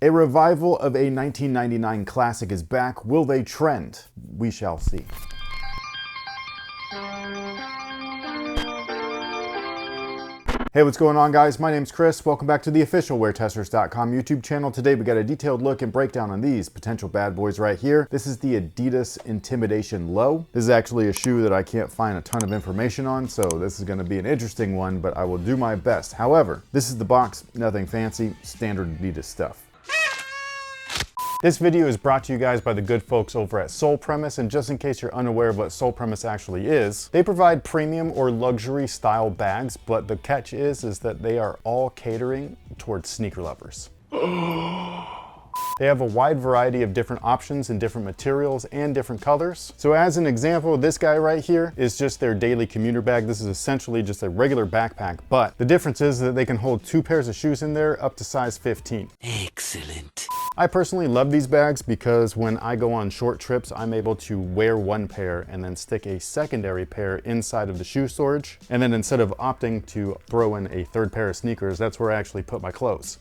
A revival of a 1999 classic is back. Will they trend? We shall see. Hey, what's going on, guys? My name's Chris. Welcome back to the official WearTesters.com YouTube channel. Today we got a detailed look and breakdown on these potential bad boys right here. This is the Adidas Intimidation Low. This is actually a shoe that I can't find a ton of information on, so this is going to be an interesting one, but I will do my best. However, this is the box, nothing fancy, standard Adidas stuff. This video is brought to you guys by the good folks over at Sole Premise, and just in case you're unaware of what Sole Premise actually is, they provide premium or luxury style bags, but the catch is that they are all catering towards sneaker lovers. They have a wide variety of different options in different materials and different colors. So as an example, this guy right here is just their daily commuter bag. This is essentially just a regular backpack, but the difference is that they can hold 2 pairs of shoes in there up to size 15. Excellent. I personally love these bags because when I go on short trips, I'm able to wear 1 pair and then stick a secondary pair inside of the shoe storage. And then instead of opting to throw in a 3rd pair of sneakers, that's where I actually put my clothes.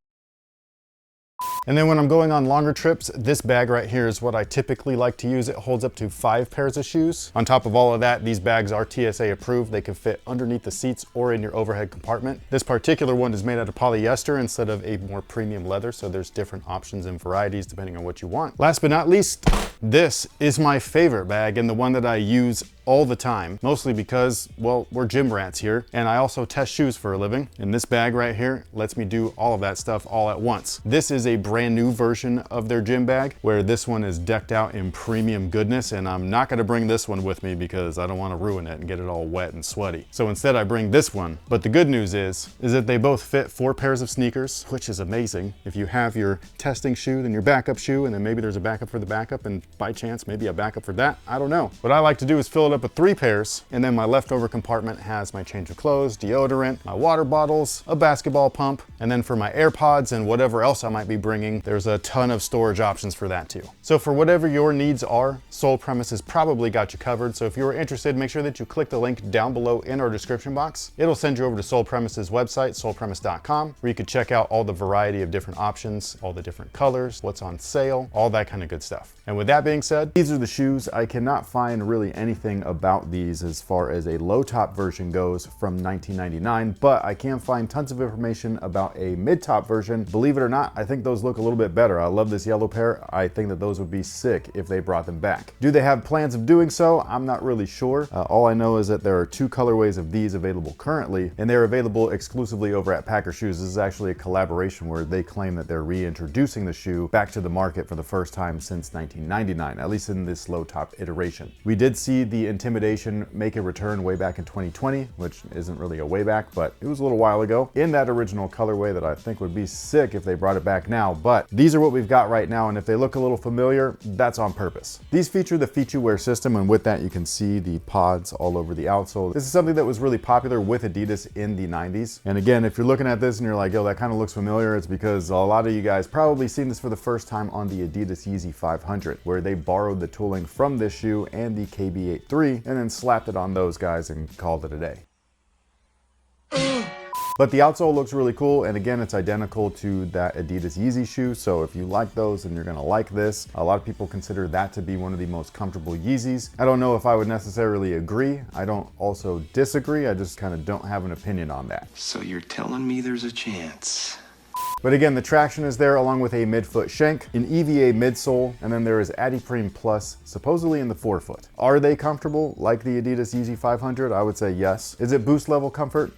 And then when I'm going on longer trips, this bag right here is what I typically like to use. It holds up to 5 pairs of shoes. On top of all of that, these bags are TSA approved. They can fit underneath the seats or in your overhead compartment. This particular one is made out of polyester instead of a more premium leather, so there's different options and varieties depending on what you want. Last but not least, this is my favorite bag and the one that I use all the time, mostly because, well, we're gym rats here, and I also test shoes for a living, and this bag right here lets me do all of that stuff all at once. This is a brand new version of their gym bag, where this one is decked out in premium goodness, and I'm not gonna bring this one with me because I don't wanna ruin it and get it all wet and sweaty. So instead I bring this one, but the good news is that they both fit 4 pairs of sneakers, which is amazing. If you have your testing shoe, then your backup shoe, and then maybe there's a backup for the backup, and by chance, maybe a backup for that, I don't know. What I like to do is fill it up with 3 pairs, and then my leftover compartment has my change of clothes, deodorant, my water bottles, a basketball pump, and then for my AirPods and whatever else I might be bringing, there's a ton of storage options for that too. So for whatever your needs are, Sole Premise has probably got you covered. So if you're interested, make sure that you click the link down below in our description box. It'll send you over to Sole Premise's website, solepremise.com, where you can check out all the variety of different options, all the different colors, what's on sale, all that kind of good stuff. And with that being said, these are the shoes. I cannot find really anything about these as far as a low top version goes from 1999, but I can find tons of information about a mid top version. Believe it or not, I think those look a little bit better. I love this yellow pair. I think that those would be sick if they brought them back. Do they have plans of doing so? I'm not really sure. All I know is that there are 2 colorways of these available currently, and they're available exclusively over at Packer Shoes. This is actually a collaboration where they claim that they're reintroducing the shoe back to the market for the first time since 1999, at least in this low top iteration. We did see the Intimidation make a return way back in 2020, which isn't really a way back, but it was a little while ago, in that original colorway that I think would be sick if they brought it back now. But these are what we've got right now, and if they look a little familiar, that's on purpose. These feature the feature wear system, and with that you can see the pods all over the outsole. This is something that was really popular with Adidas in the 90s. And again, if you're looking at this and you're like, yo, that kind of looks familiar, it's because a lot of you guys probably seen this for the first time on the Adidas Yeezy 500, where they borrowed the tooling from this shoe and the KB83 and then slapped it on those guys and called it a day. But the outsole looks really cool, and again, it's identical to that Adidas Yeezy shoe, so if you like those, then you're gonna like this. A lot of people consider that to be one of the most comfortable Yeezys. I don't know if I would necessarily agree. I don't also disagree. I just kind of don't have an opinion on that. So you're telling me there's a chance? But again, the traction is there along with a midfoot shank, an EVA midsole, and then there is Adiprene Plus, supposedly in the forefoot. Are they comfortable like the Adidas Yeezy 500? I would say yes. Is it boost level comfort?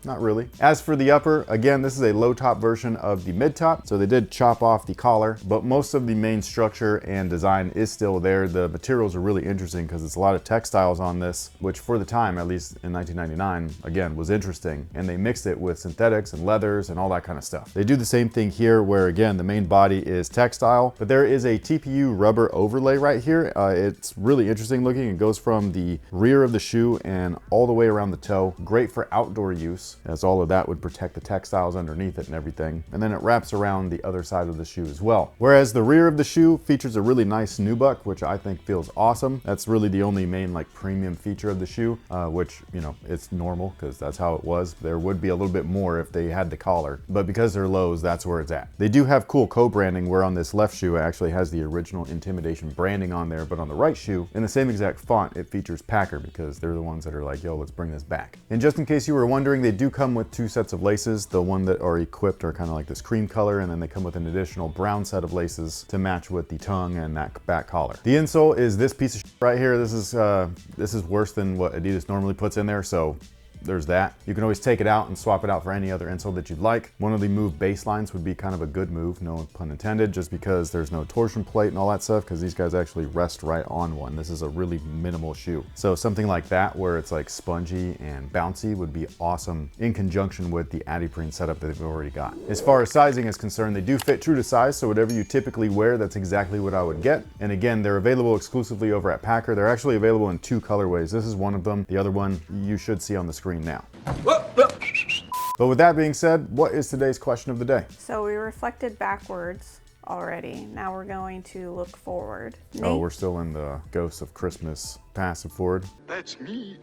Not really. As for the upper, again, this is a low top version of the mid top, so they did chop off the collar, but most of the main structure and design is still there. The materials are really interesting because it's a lot of textiles on this, which for the time, at least in 1999, again, was interesting. And they mixed it with synthetics and leathers and all that kind of stuff. They do the same thing here where, again, the main body is textile, but there is a TPU rubber overlay right here. It's really interesting looking. It goes from the rear of the shoe and all the way around the toe. Great for outdoor use. lows, as all of that would protect the textiles underneath it and everything. And then it wraps around the other side of the shoe as well. Whereas the rear of the shoe features a really nice nubuck, which I think feels awesome. That's really the only main like premium feature of the shoe, which, you know, it's normal because that's how it was. There would be a little bit more if they had the collar, but because they're lows, that's where it's at. They do have cool co-branding, where on this left shoe it actually has the original Intimidation branding on there, but on the right shoe, in the same exact font, it features Packer, because they're the ones that are like, yo, let's bring this back. And just in case you were wondering, they do come with 2 sets of laces. The one that are equipped are kind of like this cream color, and then they come with an additional brown set of laces to match with the tongue and that back collar. The insole is this piece of shit right here. This is worse than what Adidas normally puts in there, so there's that. You can always take it out and swap it out for any other insole that you'd like. One of the move baselines would be kind of a good move, no pun intended, just because there's no torsion plate and all that stuff, because these guys actually rest right on one. This is a really minimal shoe. So something like that, where it's like spongy and bouncy, would be awesome in conjunction with the adiprene setup that they've already got. As far as sizing is concerned, they do fit true to size, so whatever you typically wear, that's exactly what I would get. And again, they're available exclusively over at Packer. They're actually available in 2 colorways. This is one of them. The other one you should see on the screen now. But with that being said, what is today's question of the day? So we reflected backwards already. Now we're going to look forward. Oh, we're still in the Ghosts of Christmas passive forward. That's me.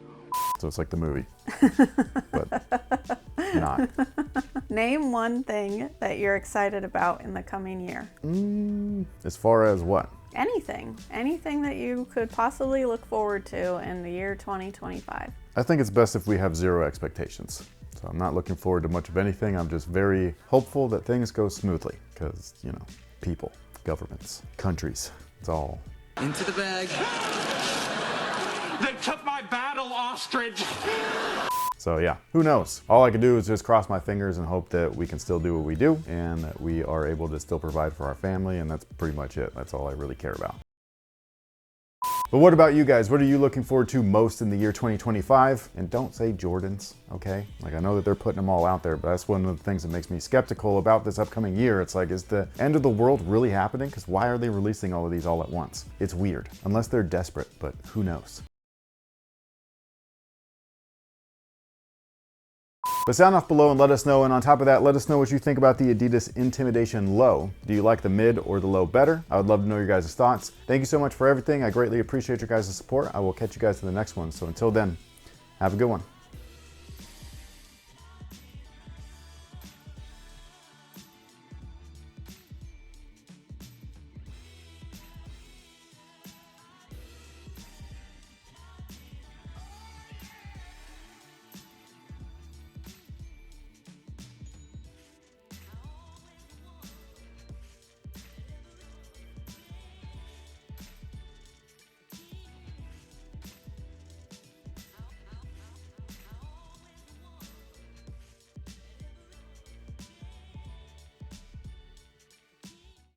So it's like the movie, but not. Name one thing that you're excited about in the coming year. As far as what? Anything that you could possibly look forward to in the year 2025. I think it's best if we have 0 expectations. So I'm not looking forward to much of anything. I'm just very hopeful that things go smoothly, because, you know, people, governments, countries, it's all Into the bag. They took my battle ostrich. So yeah, who knows? All I can do is just cross my fingers and hope that we can still do what we do, and that we are able to still provide for our family, and that's pretty much it. That's all I really care about. But what about you guys? What are you looking forward to most in the year 2025? And don't say Jordans, okay? Like, I know that they're putting them all out there, but that's one of the things that makes me skeptical about this upcoming year. It's like, is the end of the world really happening? Because why are they releasing all of these all at once? It's weird, unless they're desperate, but who knows? But sound off below and let us know, and on top of that, let us know what you think about the Adidas Intimidation Low. Do you like the mid or the low better? I would love to know your guys' thoughts. Thank you so much for everything. I greatly appreciate your guys' support. I will catch you guys in the next one. So until then, have a good one.